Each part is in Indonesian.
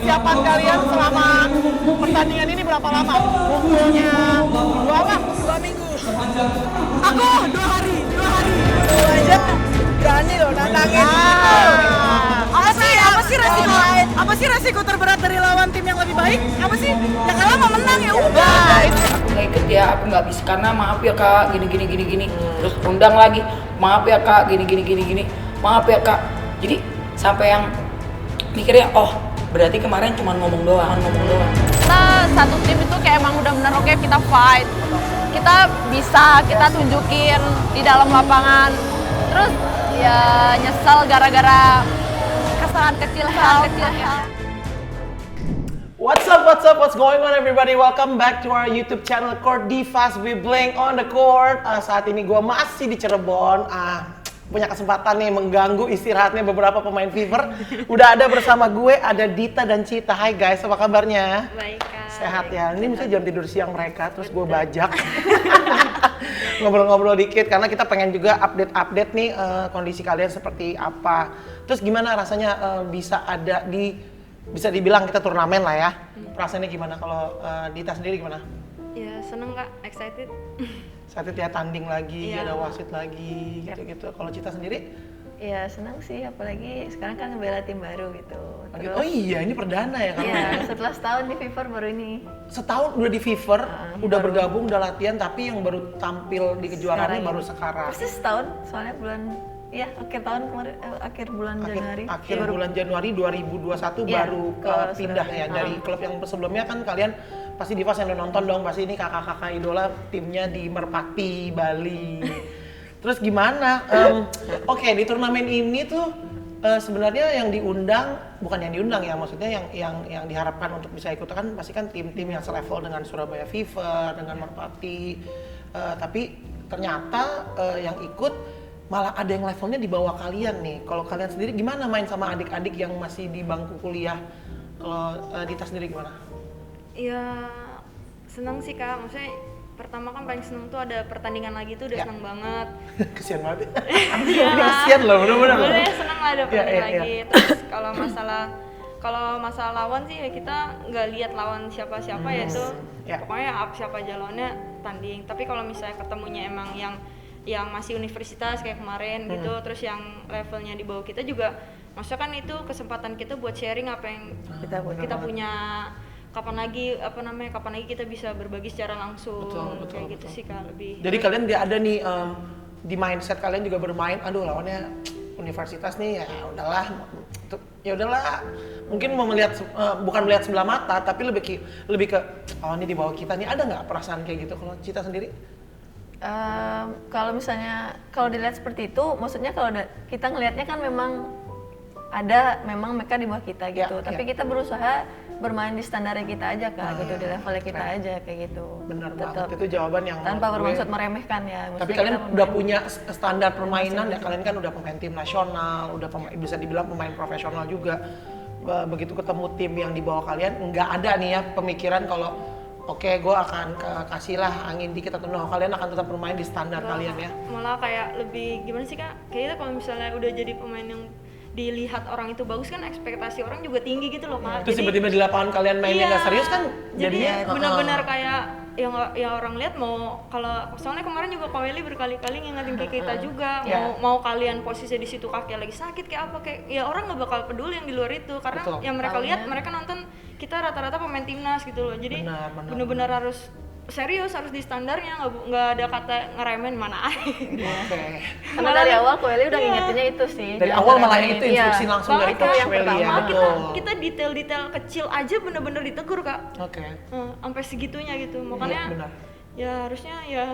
persiapan kalian selama pertandingan ini berapa lama? Umumnya 2 minggu. Aku 2 hari. Lu aja berani loh nantangin. Apa sih resiko terberat dari lawan tim yang lebih baik? Apa sih? Ya kalah mau menang ya udah. Aku nggak ikut ya, aku nggak bisa karena maaf ya kak, gini. Terus undang lagi, maaf ya kak, gini. Maaf ya kak. Jadi sampai yang mikirnya, oh berarti kemarin cuma ngomong doang. Kita satu tim itu kayak emang udah bener oke kita fight. Kita bisa, kita tunjukin di dalam lapangan. Terus ya nyesel gara-gara kesalahan kecil. What's going on everybody? Welcome back to our YouTube channel Court Divas. We blank on the court. Saat ini gue masih di Cirebon. Punya kesempatan nih mengganggu istirahatnya beberapa pemain Fever. Udah ada bersama gue, ada Dita dan Cita. Hai guys, apa kabarnya? Baik kak. Sehat ya. Ini misalnya jam tidur siang mereka, terus gue bajak. Ngobrol-ngobrol dikit karena kita pengen juga update nih kondisi kalian seperti apa. Terus gimana rasanya bisa dibilang kita turnamen lah ya. Perasaannya gimana kalau Dita sendiri gimana? Ya seneng kak, excited. Saat itu ya tanding lagi, Iya. ada wasit lagi, gitu-gitu. Kalau Cita sendiri? Ya senang sih, apalagi sekarang kan ngebela tim baru gitu. Terus, Oh iya, ini perdana ya kamu ya? iya, setelah setahun di Fever baru ini. Setahun udah di Fever, udah bergabung, udah latihan, tapi yang baru tampil di kejuaraannya Sekarang baru ini. sekarang. Persis setahun, soalnya akhir tahun kemarin, akhir bulan Januari. Akhir baru- bulan Januari 2021 Iya, baru ke pindah ya Surabaya. dari klub yang sebelumnya kan kalian pasti Divas yang udah nonton dong, pasti ini kakak-kakak idola timnya di Merpati, Bali. Terus gimana? Oke, di turnamen ini tuh sebenarnya yang diundang, bukan yang diundang ya, maksudnya yang diharapkan untuk bisa ikut kan pasti kan tim-tim yang selevel dengan Surabaya Fever, dengan Merpati. Tapi ternyata yang ikut malah ada yang levelnya di bawah kalian nih. Kalau kalian sendiri gimana main sama adik-adik yang masih di bangku kuliah? Kalau Dita sendiri gimana? Ya seneng sih kak, maksudnya pertama kan paling seneng tuh ada pertandingan lagi tuh udah Ya. seneng banget. Kesian banget. Iya. Kesian loh, bener-bener. Sebenarnya seneng lah ada Iya, pertandingan iya, lagi. Terus kalau masalah lawan sih ya kita nggak lihat lawan siapa-siapa ya itu. Ya. Pokoknya siapa jalannya tanding. Tapi kalau misalnya ketemunya emang yang masih universitas kayak kemarin gitu, terus yang levelnya di bawah kita juga, maksudnya kan itu kesempatan kita buat sharing apa yang kita punya. Kapan lagi kita bisa berbagi secara langsung. Betul, kayak gitu sih kak lebih. Jadi kalian dia ada nih di mindset kalian juga bermain, aduh lawannya universitas nih, ya udahlah. Mungkin mau melihat bukan melihat sebelah mata, tapi lebih ke oh ini di bawah kita nih, ada nggak perasaan kayak gitu kalau Cita sendiri? Kalau misalnya kalau dilihat seperti itu, maksudnya kalau kita ngelihatnya kan memang mereka di bawah kita gitu. Ya, Tapi ya. kita berusaha bermain di standarnya kita aja kak, gitu di levelnya kita aja kayak gitu. Bener Tetap banget, itu jawaban yang tanpa menurut gue- bermaksud meremehkan ya. Tapi Maksudnya kalian kita udah bermain- punya standar permainan ya, kalian kan udah pemain tim nasional, udah bisa dibilang pemain profesional juga. Begitu ketemu tim yang di bawah kalian, nggak ada nih ya pemikiran kalau oke gue akan kasih lah angin dikit atau no, kalian akan tetap bermain di standar kalian ya. Malah kayak lebih gimana sih kak? Kayaknya kalau misalnya udah jadi pemain yang dilihat orang itu bagus kan ekspektasi orang juga tinggi gitu loh kak. Terus tiba-tiba di lapangan kalian mainnya nggak serius kan jadinya benar-benar kayak yang orang lihat mau, kalau soalnya kemarin juga Kak Welly berkali-kali ngingetin ke kita juga mau kalian posisi di situ kaki lagi sakit kayak apa kayak ya orang nggak bakal peduli yang di luar itu karena Betul. yang mereka lihat mereka nonton kita rata-rata pemain timnas gitu loh, jadi Benar. benar-benar harus serius, harus di standarnya, nggak ada kata ngeremen mana aja. Oke. Karena dari awal Koeli udah ngingetinnya itu sih. Dari jangan awal malah ngeremehin. itu instruksi Iya. langsung dari Banget, Coach yang Welly ya, pertama, betul. kita detail-detail kecil aja bener-bener ditegur kak. Oke. Sampai segitunya gitu, Iya, makanya benar. ya harusnya ya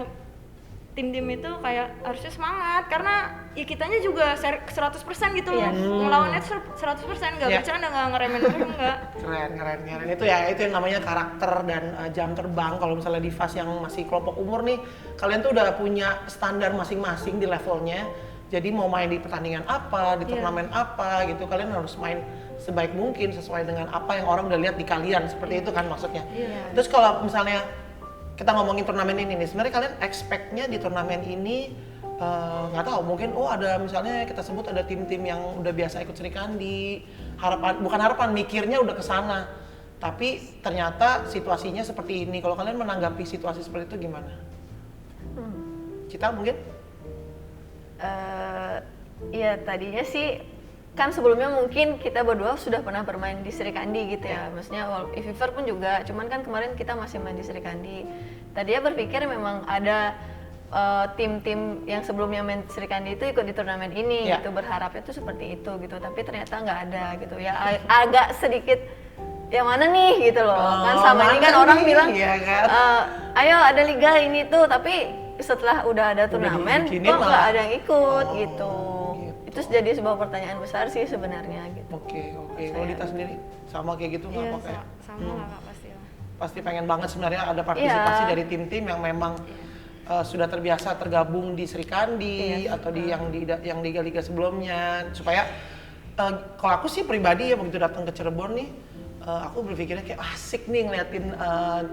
tim-tim itu kayak harusnya semangat karena ya kitanya juga 100% gitu loh. Iya. Ngelawannya 100%, nggak Iya. bercanda, nggak ngeremen mereka, nggak. Keren. Itu yang namanya karakter dan jam terbang. Kalau misalnya di fase yang masih kelompok umur nih, kalian tuh udah punya standar masing-masing di levelnya. Jadi mau main di pertandingan apa, di turnamen apa gitu, kalian harus main sebaik mungkin sesuai dengan apa yang orang udah lihat di kalian. Seperti itu kan maksudnya. Terus kalau misalnya kita ngomongin turnamen ini nih, sebenarnya kalian expect-nya di turnamen ini nggak tahu, mungkin ada misalnya kita sebut ada tim-tim yang udah biasa ikut Sri Kandi, bukan harapan, mikirnya udah kesana, tapi ternyata situasinya seperti ini. Kalau kalian menanggapi situasi seperti itu gimana? Cita mungkin? Ya tadinya sih kan sebelumnya mungkin kita berdua sudah pernah bermain di Sri Kandi gitu ya, maksudnya Fever pun juga, cuman kan kemarin kita masih main di Sri Kandi. Tadinya berpikir memang ada tim-tim yang sebelumnya main Sri Kandi itu ikut di turnamen ini gitu, berharapnya tuh seperti itu gitu, tapi ternyata nggak ada gitu ya, agak sedikit yang mana nih gitu loh, kan sama ini kan orang bilang kan? ayo ada liga ini tuh, tapi setelah udah ada turnamen kok nggak ada yang ikut gitu. Itu jadi sebuah pertanyaan besar sih sebenarnya gitu. Oke. Kalau Dita sendiri sama kayak gitu nggak Iya, apa-apa ya? sama lah Kak, pasti lah. Pasti pengen banget sebenarnya ada partisipasi dari tim-tim yang memang sudah terbiasa tergabung di Sri Kandi atau di yang liga-liga sebelumnya, supaya kalau aku sih pribadi ya begitu datang ke Cirebon nih, aku berpikirnya kayak asik nih ngeliatin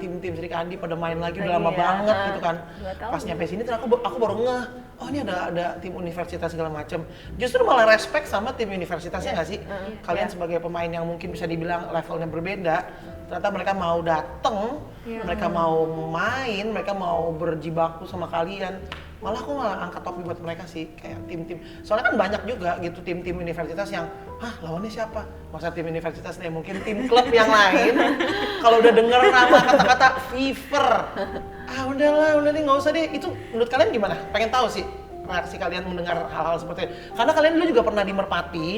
tim-tim Sri Kandi pada main lagi udah lama banget gitu kan. Pas nyampe sini terus aku baru ngeh, oh ini ada tim universitas segala macam. Justru malah respect sama tim universitasnya nggak sih? Kalian sebagai pemain yang mungkin bisa dibilang levelnya berbeda, ternyata mereka mau dateng, mereka mau main, mereka mau berjibaku sama kalian. Malah aku angkat topi buat mereka sih, kayak tim-tim. Soalnya kan banyak juga gitu tim-tim universitas yang, lawannya siapa? Masa tim universitas deh, mungkin tim klub yang lain. Kalau udah denger nama kata-kata Fever, udah nih nggak usah deh. Itu menurut kalian gimana? Pengen tahu sih reaksi kalian mendengar hal-hal seperti itu. Karena kalian dulu juga pernah di Merpati,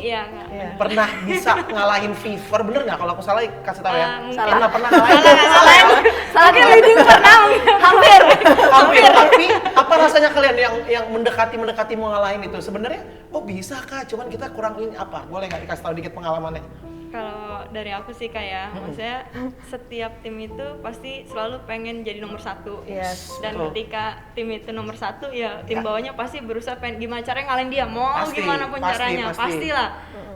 pernah bisa ngalahin Fever, bener nggak? Kalau aku salah kasih tahu ya. Salah. Pernah ngalahin. Salah leading pernah, hampir. Tapi apa rasanya kalian yang mendekati mau ngalahin itu? Sebenarnya, bisa Kak, cuman kita kurang ini apa? Boleh nggak dikasih tahu dikit pengalamannya? Kalau dari aku sih kayak, maksudnya setiap tim itu pasti selalu pengen jadi nomor satu. Yes, Dan betul. ketika tim itu nomor satu, ya tim bawahnya pasti berusaha gimana caranya ngalahin dia, mau gimana pun caranya, pastilah.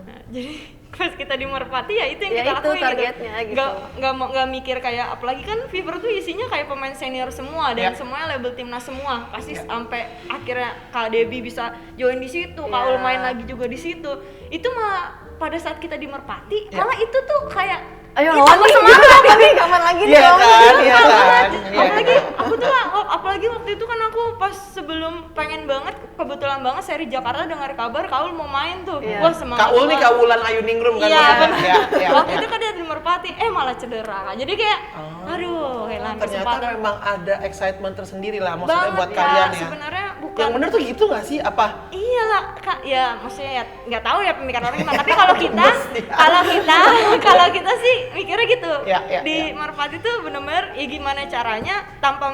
Nah, jadi pas kita di Merpati ya itu yang Ya kita itu lakuin targetnya gitu. Nggak mikir kayak, apalagi kan Fever tuh isinya kayak pemain senior semua dan semuanya label timnas semua. Pasti sampai akhirnya Kak Debbie bisa join di situ, Kak Ul main lagi juga di situ. Itu malah pada saat kita di Merpati, malah itu tuh kayak Ayo lawan nih, kapan lagi nih? Iya kan. Apalagi aku tuh apalagi waktu itu kan aku pas sebelum pengen banget, kebetulan banget seri Jakarta dengar kabar Kaul mau main tuh. Wah, semangat. Kaul nih Kaulan Ayu Ningrum kan? Iya, Iya. waktu itu kan dia di Merpati, malah cedera. Jadi kayak aduh, hilang Ternyata kesempatan. memang ada excitement tersendiri lah maksudnya Banget, buat Kak. kalian ya. Sebenarnya bukan. Yang bener tuh gitu nggak sih? Apa? Iyalah Kak, ya maksudnya ya nggak tahu ya pemikiran orang gimana. Tapi kalau kita sih mikirnya gitu. Di Merpati tuh bener-bener ya gimana caranya tanpa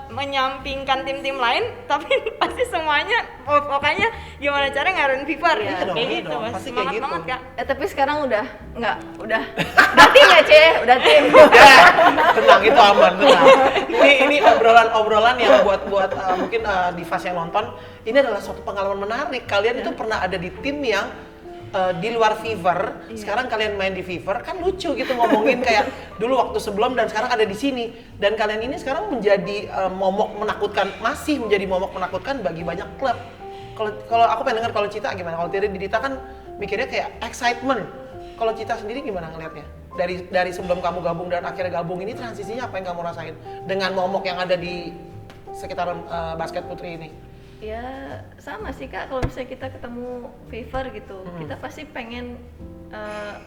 menyampingkan tim-tim lain, tapi pasti semuanya pokoknya gimana caranya ngarahin Fever Iya dong, kayak iya gitu. dong. Mas. Pasti kayak Semangat gitu. banget Kak. Tapi sekarang udah tim ya udah tim. Tenang, itu aman, tenang. Ini obrolan yang buat mungkin di fase yang nonton, ini adalah suatu pengalaman menarik. Kalian itu pernah ada di tim yang di luar Fever, sekarang kalian main di Fever, kan lucu gitu ngomongin kayak dulu waktu sebelum dan sekarang ada di sini. Dan kalian ini sekarang menjadi masih menjadi momok menakutkan bagi banyak klub. Kalau aku pengen dengar kalau Cita gimana? Kalau Dita kan mikirnya kayak excitement. Kalau Cita sendiri gimana ngelihatnya? Dari sebelum kamu gabung dan akhirnya gabung ini, transisinya apa yang kamu rasain dengan momok yang ada di sekitaran basket putri ini? Ya sama sih Kak, kalau misalnya kita ketemu Fever gitu, kita pasti pengen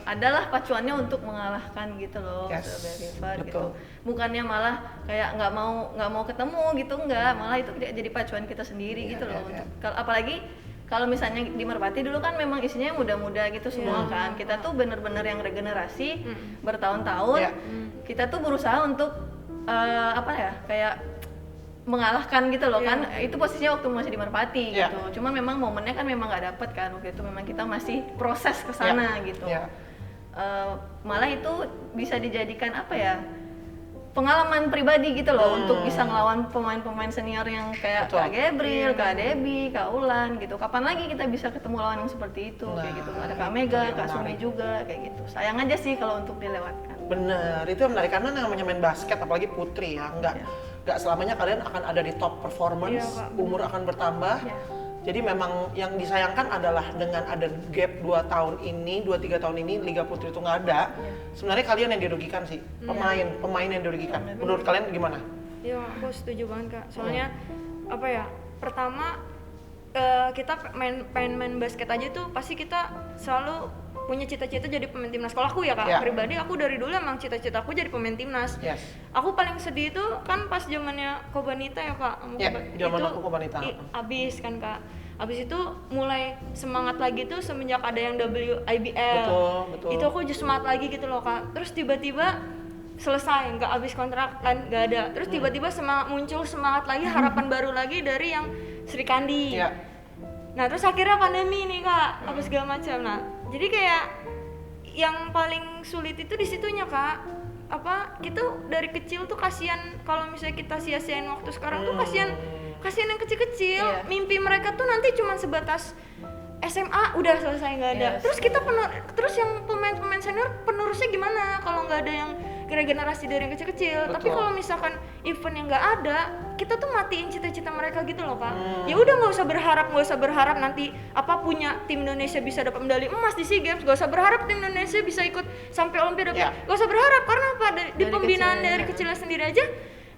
adalah pacuannya untuk mengalahkan gitu loh, Fever gitu. Bukannya malah kayak nggak mau ketemu gitu, malah itu jadi pacuan kita sendiri gitu loh. Apalagi kalau misalnya di Merpati dulu kan memang isinya muda-muda gitu semua kan. Kita tuh bener-bener yang regenerasi bertahun-tahun. Kita tuh berusaha untuk kayak mengalahkan gitu loh kan. Itu posisinya waktu masih di Merpati gitu. Cuman memang momennya kan memang nggak dapet kan waktu itu, memang kita masih proses ke sana gitu. Malah itu bisa dijadikan pengalaman pribadi gitu loh untuk bisa ngelawan pemain-pemain senior yang kayak Kak Gabriel, Kak Debbie, Kak Ulan gitu. Kapan lagi kita bisa ketemu lawan yang seperti itu kayak gitu. Ada Kak Mega, Kak Sumi juga kayak gitu. Sayang aja sih kalau untuk dilewatkan. Bener, itu yang menarik karena namanya main basket apalagi putri ya, nggak selamanya kalian akan ada di top performance, Iya, Kak. umur akan bertambah. Jadi memang yang disayangkan adalah dengan ada gap 2 tahun ini, 2-3 tahun ini Liga Putri itu nggak ada. Sebenarnya kalian yang dirugikan sih, pemain yang dirugikan. Menurut kalian gimana? Iya, aku setuju banget Kak. Soalnya apa ya? Pertama kita pengen main basket aja tuh pasti kita selalu punya cita-cita jadi pemain timnas. Kalau aku ya Kak, Ya. pribadi aku dari dulu emang cita-cita aku jadi pemain timnas. Yes. Aku paling sedih itu kan pas zamannya Kobanita ya Kak. Sama Ya, zaman itu aku Kobanita. Abis kan Kak. Abis itu mulai semangat lagi tuh semenjak ada yang WIBL. Betul. Itu aku just semangat lagi gitu loh Kak. Terus tiba-tiba selesai, nggak habis kontrak kan, nggak ada. Terus tiba-tiba muncul semangat lagi, harapan baru lagi dari yang Sri Kandi. Ya. Nah terus akhirnya pandemi nih Kak, apa segala macam. Nah jadi kayak yang paling sulit itu di situnya Kak. Apa kita dari kecil tuh kasihan kalau misalnya kita sia-siain waktu sekarang tuh kasihan yang kecil-kecil. Mimpi mereka tuh nanti cuma sebatas SMA udah selesai nggak ada. Terus kita terus yang pemain senior penerusnya gimana kalau nggak ada yang generasi dari yang kecil-kecil. Tapi kalau misalkan event yang nggak ada, kita tuh matiin cita-cita mereka gitu loh Kak. Ya udah nggak usah berharap nanti apa punya tim Indonesia bisa dapat medali emas di SEA Games. Nggak usah berharap tim Indonesia bisa ikut sampai Olimpiade. Nggak usah berharap karena apa? Di pembinaan dari kecilnya sendiri aja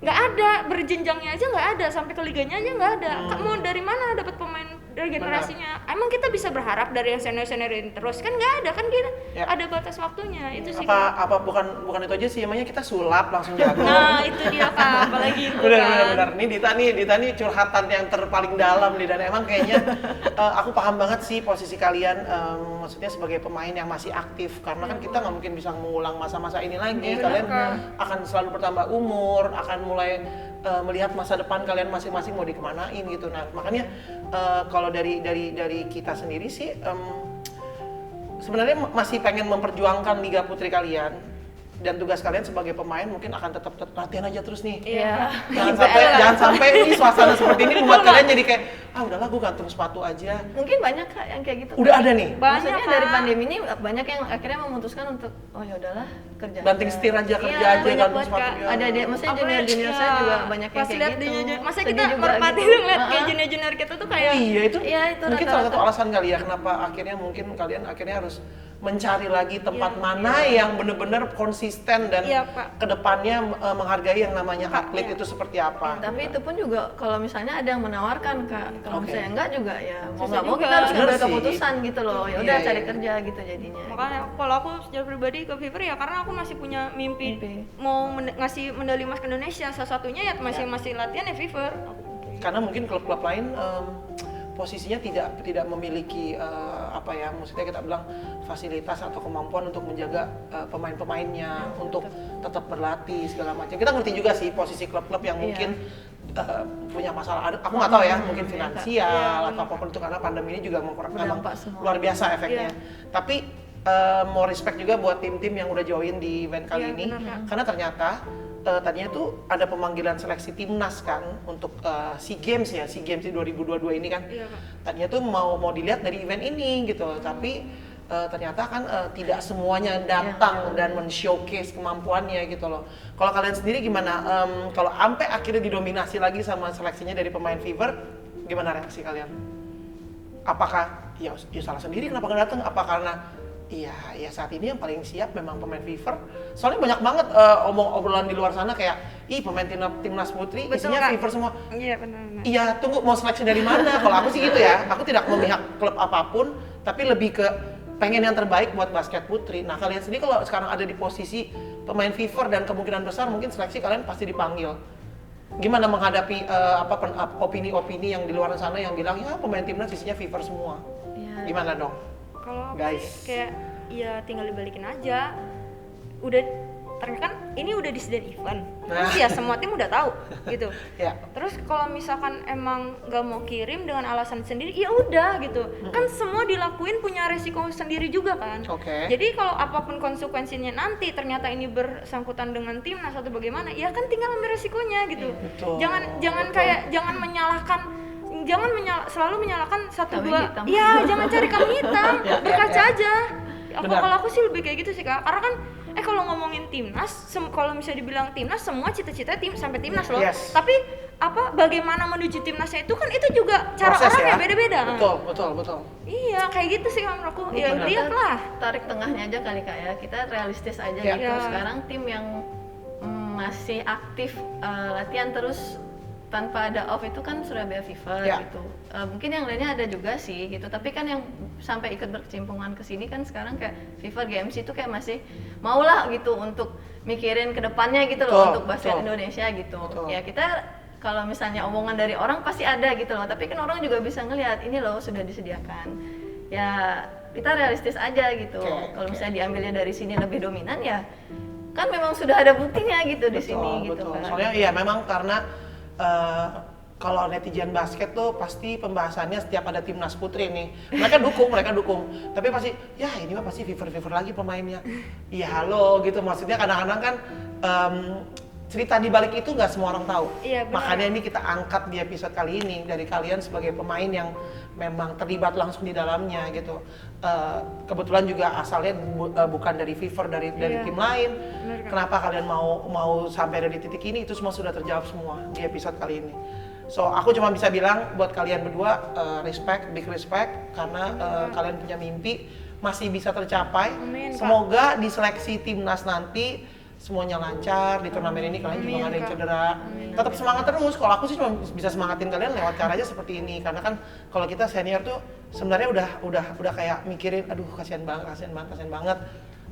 nggak ada, berjenjangnya aja nggak ada, sampai ke liganya aja nggak ada. Mau dari mana dapat pemain dari generasinya? Emang kita bisa berharap dari yang senior ini terus kan nggak ada kan, kita ada batas waktunya itu sih. Apa bukan itu aja sih, emangnya kita sulap langsung jago. Nah itu dia Kak, apalagi itu benar. Ini Dita nih curhatan yang terpaling dalam nih, dan emang kayaknya aku paham banget sih posisi kalian, maksudnya sebagai pemain yang masih aktif, karena kan kita nggak mungkin bisa mengulang masa-masa ini lagi. Kalian akan selalu bertambah umur, akan mulai melihat masa depan kalian masing-masing mau dikemanain gitu. Nah makanya kalau dari kita sendiri sih sebenarnya masih pengen memperjuangkan Liga Putri kalian, dan tugas kalian sebagai pemain mungkin akan tetap latihan aja terus nih. Jangan sampai ini suasana seperti ini membuat kalian jadi kayak udahlah gue gantung sepatu aja. Mungkin banyak Kak yang kayak gitu. Udah ada nih. Maksudnya dari pandemi ini banyak yang akhirnya memutuskan untuk ya udahlah kerja. Banting setir aja, kerja aja, gantung sepatu. Ada maksudnya junior saya juga banyak yang kayak gitu. Masa kita merpati tuh ngeliat kayak junior kita tuh kayak itu mungkin salah satu rata-rata. alasan kali ya kenapa akhirnya mungkin kalian akhirnya harus mencari lagi tempat mana yang benar-benar konsisten dan kedepannya menghargai yang namanya atlet itu seperti apa. Tapi itu pun juga kalau misalnya ada yang menawarkan Kak, kalau misalnya enggak juga ya mau Susah nggak mau juga. kita harus Bener ngambil sih. keputusan gitu loh. Ya udah Iya, cari iya. kerja gitu jadinya. makanya kalau aku secara pribadi ke Fever ya karena aku masih punya mimpi mau ngasih medali emas ke Indonesia, salah satunya ya masih latihan ya Fever. Karena mungkin klub-klub lain posisinya tidak memiliki maksudnya kita bilang fasilitas atau kemampuan untuk menjaga pemain-pemainnya untuk tetap berlatih segala macam. Kita ngerti juga sih posisi klub-klub yang mungkin punya masalah. Aku nggak tahu ya, mungkin finansial atau apapun itu, karena pandemi ini juga memang luar biasa efeknya. Tapi mau respect juga buat tim-tim yang udah join di event kali ini, karena ternyata tadinya tuh ada pemanggilan seleksi timnas kan untuk SEA Games di 2022 ini kan. Tadinya tuh mau dilihat dari event ini gitu, tapi ternyata kan tidak semuanya datang dan men-showcase kemampuannya gitu loh. Kalau kalian sendiri gimana? Kalau sampai akhirnya didominasi lagi sama seleksinya dari pemain Fever, gimana reaksi kalian? Apakah ya salah sendiri kenapa nggak datang? Apa karena ya saat ini yang paling siap memang pemain Fever? Soalnya banyak banget obrolan di luar sana kayak pemain timnas putri isinya Fever semua. Iya benar. Iya, tunggu mau seleksi dari mana? Kalau aku sih gitu ya, aku tidak memihak klub apapun, tapi lebih ke pengen yang terbaik buat basket putri. Nah kalian sendiri kalau sekarang ada di posisi pemain Fever dan kemungkinan besar mungkin seleksi kalian pasti dipanggil. Gimana menghadapi opini-opini yang di luar sana yang bilang ya pemain timnas isinya Fever semua? Gimana dong? Kalau Guys, kayak ya tinggal dibalikin aja. Udah ternyata kan ini udah disediain event. Terus ya semua tim udah tahu gitu. Terus kalau misalkan emang nggak mau kirim dengan alasan sendiri, ya udah gitu. Kan semua dilakuin punya resiko sendiri juga kan. Jadi kalau apapun konsekuensinya nanti ternyata ini bersangkutan dengan timnas atau bagaimana, ya kan tinggal ambil resikonya gitu. Jangan menyalahkan. Selalu menyalahkan satu dua. Iya, jangan cari kambing hitam. Berkaca aja. Kalau aku sih lebih kayak gitu sih Kak. Karena kan kalau ngomongin timnas, kalau misalnya dibilang timnas, semua cita-cita tim sampai timnas loh. Yes. Tapi bagaimana menuju timnasnya itu kan itu juga cara Proses orang ya? yang beda-beda. Betul. Iya, kayak gitu sih kalau menurut aku. Ya Benar. lihatlah. Tarik tengahnya aja kali Kak ya, kita realistis aja Ya. gitu. Ya. Sekarang tim yang masih aktif latihan terus tanpa ada off itu kan Surabaya Fever Ya. gitu. Mungkin yang lainnya ada juga sih gitu, tapi kan yang sampai ikut berkecimpungan ke sini kan sekarang kayak Fever GMC itu kayak masih maulah gitu untuk mikirin ke depannya gitu loh, Betul, untuk basket betul. Indonesia gitu. Betul. Ya kita kalau misalnya omongan dari orang pasti ada gitu loh, tapi kan orang juga bisa ngelihat ini loh sudah disediakan. Ya kita realistis aja gitu. Kalau misalnya diambilnya dari sini lebih dominan ya kan memang sudah ada buktinya gitu di sini gitu Betul. kan. Soalnya iya memang karena kalau netizen basket tuh pasti pembahasannya setiap ada timnas putri nih, mereka dukung, tapi pasti ya ini mah pasti Fever lagi pemainnya. Iya halo gitu, maksudnya kadang-kadang kan cerita di balik itu nggak semua orang tahu. Iya, benar. Makanya ini kita angkat di episode kali ini dari kalian sebagai pemain yang memang terlibat langsung di dalamnya gitu. Kebetulan juga asalnya bukan dari Fever, dari Iya. tim lain. Benar, Kak. Kenapa kalian mau sampai ada di titik ini? Itu semua sudah terjawab semua di episode kali ini. So aku cuma bisa bilang buat kalian berdua big respect karena kalian punya mimpi masih bisa tercapai. Amin, Kak. Semoga di seleksi timnas nanti semuanya lancar di turnamen ini, kalian juga Amin, nggak ada yang Kak. cedera. Tetap semangat terus. Kalau aku sih cuma bisa semangatin kalian lewat caranya seperti ini, karena kan kalau kita senior tuh sebenarnya udah kayak mikirin, aduh kasihan banget.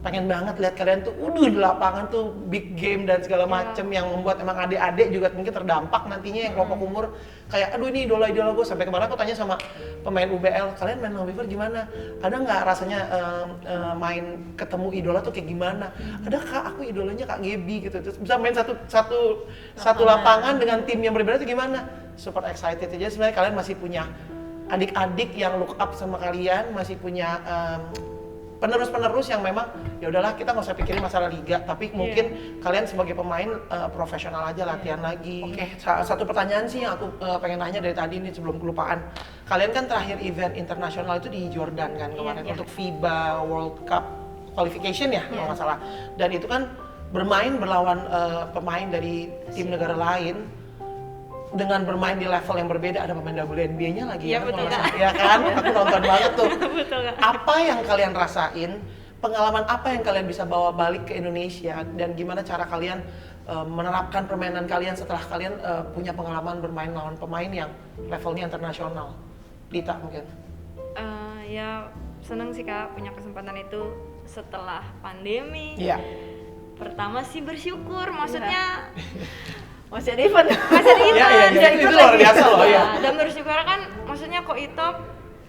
Pengen banget lihat kalian tuh di lapangan tuh big game dan segala macem yang membuat emang adik-adik juga mungkin terdampak nantinya yang kelompok umur kayak aduh ini idola gue. Sampai kemarin aku tanya sama pemain UBL, kalian main sama Fever gimana? Ada nggak rasanya main ketemu idola tuh kayak gimana? Ada Kak, aku idolanya Kak Gebi gitu. Terus bisa main satu lapangan dengan tim yang berbeda tuh gimana? Super excited aja. Sebenarnya kalian masih punya adik-adik yang look up sama kalian, masih punya penerus yang memang ya udahlah kita nggak usah pikirin masalah liga, tapi mungkin kalian sebagai pemain profesional aja latihan lagi. Oke, satu pertanyaan sih yang aku pengen nanya dari tadi nih sebelum kelupaan. Kalian kan terakhir event internasional itu di Jordan kan kemarin untuk FIBA World Cup qualification ya kalau nggak salah. Dan itu kan berlawan pemain dari tim negara lain. Dengan bermain di level yang berbeda, ada pemain WNBA-nya lagi Iya, ya, betul, kalau nggak Kak. salah. Ya kan, aku nonton banget tuh. Betul, Kak. Apa yang kalian rasain, pengalaman apa yang kalian bisa bawa balik ke Indonesia, dan gimana cara kalian menerapkan permainan kalian setelah kalian punya pengalaman bermain lawan pemain yang levelnya internasional? Dita mungkin. Ya seneng sih Kak punya kesempatan itu setelah pandemi. Iya. Pertama sih bersyukur, maksudnya Masih ada event. masih di Iya, event, iya, itu luar biasa loh ya. Dan bersyukur kan, maksudnya kok itu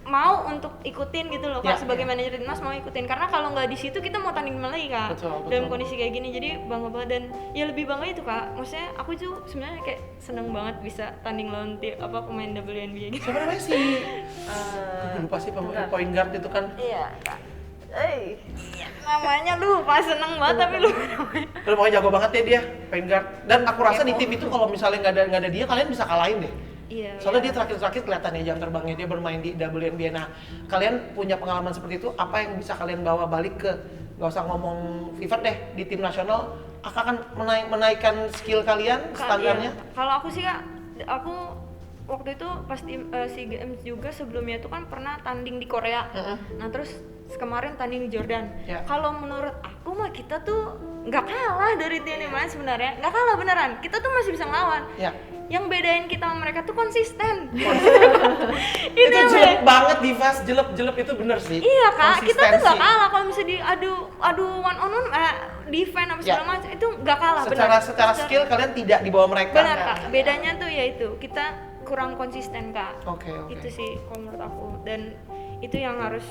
mau untuk ikutin gitu loh Ya, Kak, sebagai manajer timnas mau ikutin, karena kalau nggak di situ kita mau tanding lagi Kak. Betul. Dalam kondisi kayak gini, jadi bangga banget. Dan ya lebih bangga itu Kak, maksudnya aku tuh sebenarnya kayak seneng banget bisa tanding lawan pemain WNBA gitu. Siapa namanya sih? Aku lupa sih pemain point guard itu kan. Iya Kak. Namanya lupa, seneng banget tapi lupa namanya. Terus pokoknya jago banget ya dia, point guard. Dan aku rasa di tim itu kalau misalnya nggak ada dia, kalian bisa kalahin deh. Iya. Soalnya dia terakhir kelihatan ya jam terbangnya, dia bermain di WNBA. Nah, kalian punya pengalaman seperti itu, apa yang bisa kalian bawa balik ke, nggak usah ngomong Fever deh, di tim nasional, akan menaikkan skill kalian, standarnya? Iya. Kalau aku sih Kak, aku waktu itu pasti SEA Games juga sebelumnya itu kan pernah tanding di Korea. Nah terus kemarin tanding di Jordan. Ya. Kalau menurut aku mah kita tuh nggak kalah dari tim yang lain sebenarnya, nggak kalah beneran. Kita tuh masih bisa ngelawan. Ya. Yang bedain kita sama mereka tuh konsisten. Itu yang jelek beda. banget Divas, jelek itu bener sih. Iya Kak, kita tuh nggak Konsistensi. kalah kalau misalnya adu one on one, defense apa segala Ya. macam itu nggak kalah. Secara skill kalian tidak di bawah mereka. Benar Kak, bedanya tuh yaitu kita kurang konsisten Kak. Oke. Itu sih kalau menurut aku, dan itu yang harus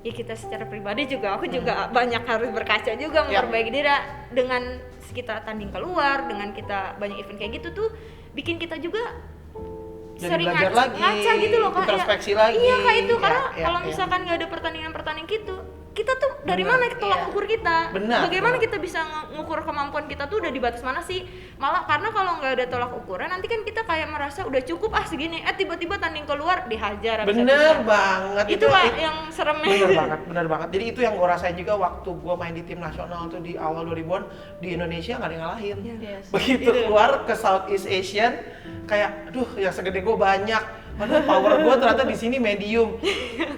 ya kita secara pribadi juga, aku juga banyak harus berkaca juga Ya. memperbaiki diri. Dengan kita tanding keluar, dengan kita banyak event kayak gitu tuh bikin kita juga Jadi sering belajar lagi, ngaca gitu loh Kak. introspeksi Ya. lagi. Iya Kak itu, Ya, karena ya, kalau ya. misalkan nggak ada pertandingan gitu kita tuh dari mana tolak ukur kita? Benar, Bagaimana benar. kita bisa ngukur kemampuan kita tuh udah di batas mana sih? Malah karena kalau nggak ada tolak ukuran nanti kan kita kayak merasa udah cukup segini. Tiba-tiba tanding keluar dihajar Bener habis-habisan. banget. Itu lah yang seremnya. Bener banget. Jadi itu yang gue rasain juga waktu gue main di tim nasional tuh di awal 2000-an di Indonesia nggak ada yang ngalahin. Yes. Begitu keluar ke Southeast Asian, kayak, aduh, yang segede gue banyak. Padahal power gue ternyata di sini medium.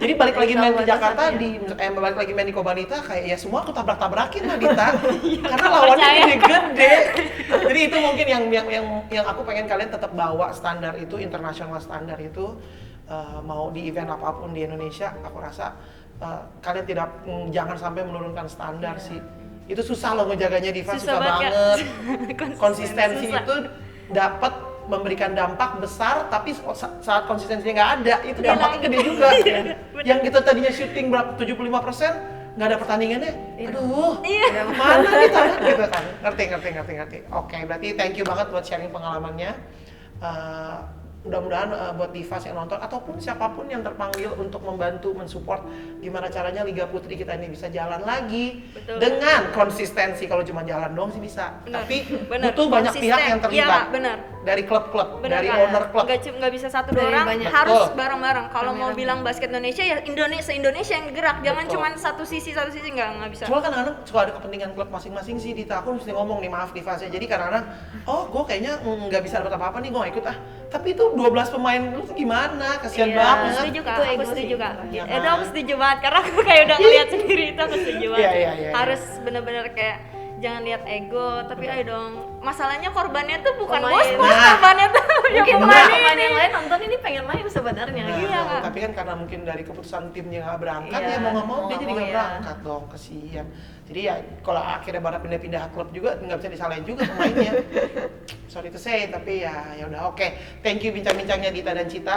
Jadi balik lagi main ke Jakarta balik lagi main di Kobanita kayak ya semua aku tabrak-tabrakin lah Dita. Karena lawannya gede-gede. Jadi itu mungkin yang aku pengen kalian tetap bawa standar itu, internasional standar itu. Mau di event apapun di Indonesia, aku rasa kalian jangan sampai menurunkan standar sih. Itu susah loh ngejaganya Diva, susah banget. Konsistensi susah. itu dapat memberikan dampak besar, tapi saat konsistensinya nggak ada, itu dampaknya gede juga. Yang kita tadinya syuting berapa 75%, nggak ada pertandingannya, aduh, mana nih tangan gitu kan? Ngerti. Oke, berarti thank you banget buat sharing pengalamannya. Mudah-mudahan buat Divas yang nonton ataupun siapapun yang terpanggil untuk membantu mensupport gimana caranya Liga Putri kita ini bisa jalan lagi. Betul. Dengan konsistensi. Kalau cuma jalan doang sih bisa, Bener. tapi Bener. butuh banyak Konsisten. pihak yang terlibat. Iya, bener. Dari klub-klub, Bener, dari Kak. owner klub. Nggak bisa satu Dari orang, banyak. harus Betul. bareng-bareng. Kalau mau Rame-rame. bilang basket Indonesia ya se-Indonesia yang gerak, jangan Betul. cuma satu sisi nggak bisa. Cuma kadang-kadang suka ada kepentingan klub masing-masing sih. Dita, aku mesti ngomong nih, maaf Divas ya. Jadi kadang-kadang, gue kayaknya nggak bisa dapat apa-apa nih, gue nggak ikut ah. Tapi itu 12 pemain lu tuh gimana? Kasihan Iya. banget. Setuju Kak, Itu aku ego setuju sih. Kak. Iya Itu kan? aku setuju banget karena aku kayak udah ngeliat sendiri itu aku setuju banget. Iya. Harus bener-bener kayak jangan lihat ego, tapi ayo dong. Masalahnya korbannya tuh bukan Pemain. bos, Nah. korbannya tuh yang Mungkin pemain pemain ini. yang lain nonton ini pengen main sebenarnya Nah, gitu. Iya, Kak. tapi kan karena mungkin dari keputusan timnya nggak berangkat, Iya, ya mau nggak mau mau dia nggak jadi mau nggak ya. berangkat dong, kesian. Jadi ya kalau akhirnya pada pindah-pindah klub juga nggak bisa disalahin juga pemainnya. Sorry to say, tapi ya udah oke. Thank you bincang-bincangnya Dita dan Cita.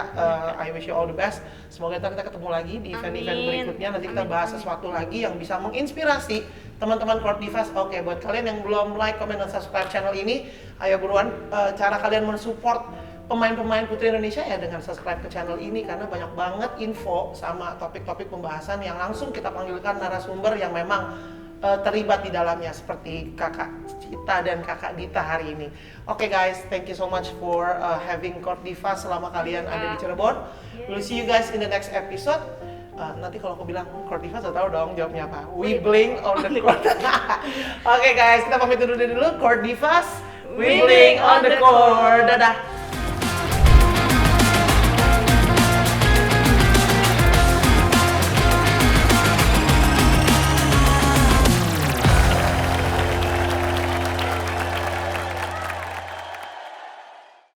I wish you all the best. Semoga ntar kita ketemu lagi di event-event Amin. berikutnya. Nanti kita Amin, bahas amin. sesuatu lagi yang bisa menginspirasi teman-teman Court Divas. Oke, buat kalian yang belum like, comment, dan subscribe channel ini, ayo buruan. Cara kalian mensupport pemain-pemain Putri Indonesia ya dengan subscribe ke channel ini, karena banyak banget info sama topik-topik pembahasan yang langsung kita panggilkan narasumber yang memang terlibat di dalamnya, seperti kakak Cita dan kakak Dita hari ini. Oke guys, thank you so much for having Court Divas selama kalian ada di Cirebon. We'll see you guys in the next episode. Nanti kalau aku bilang Court Divas, udah tahu dong jawabnya apa. We bling on the court. Oke guys, kita pamit dulu. Court Divas, we bling on the court. Dadah.